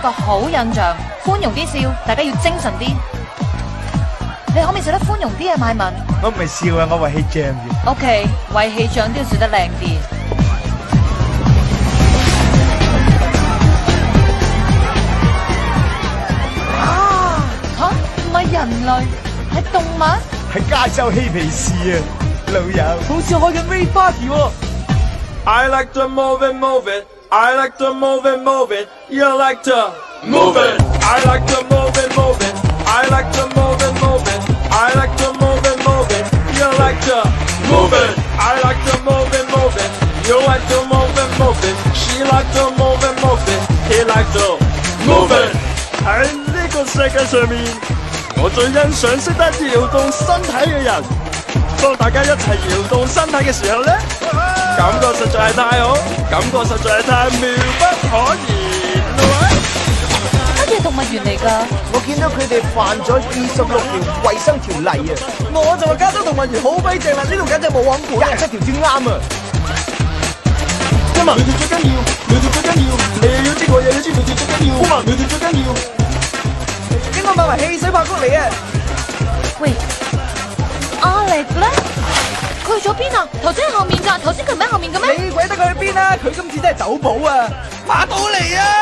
個好印象，寬容啲笑，大家要精神啲。你可唔可以笑得寬容啲啊，邁文？我唔係笑啊，我為氣脹嘅。OK，為氣長都要笑得靚啲。啊！吓，唔係人類，係動物？係加州嬉皮士啊，老友。好似開緊 rave party 喎。I like to move it, move it. I like to move it, move it. You like to move it. I like to move it, move it. I like to move it, move it. I like to move it, move it. You like to move it. I like to move it, move it. You like to move it, move it. She like to move it, move it. He like to move it. 喺呢個世界上面，我最欣賞識得搖動身體嘅人。當大家一齊搖動身體嘅時候呢，感覺實在係太好，感覺實在係太妙不可言啦！乜嘢動物園嚟㗎？我見到佢哋犯咗26條衛生條例啊！我就話加州動物園好鬼正啦，呢度簡直冇網管，27條先啱啊！今日你哋最緊要，你哋最緊要，你又要知我又要知你哋最緊要，今日你哋最緊要，應該買埋汽水爆谷嚟啊！喂，阿力咧？佢去咗邊啊？頭先喺後面㗎，頭先佢唔喺後面嘅咩？你鬼得佢去邊啊？佢今次真係走寶啊！馬到嚟啊！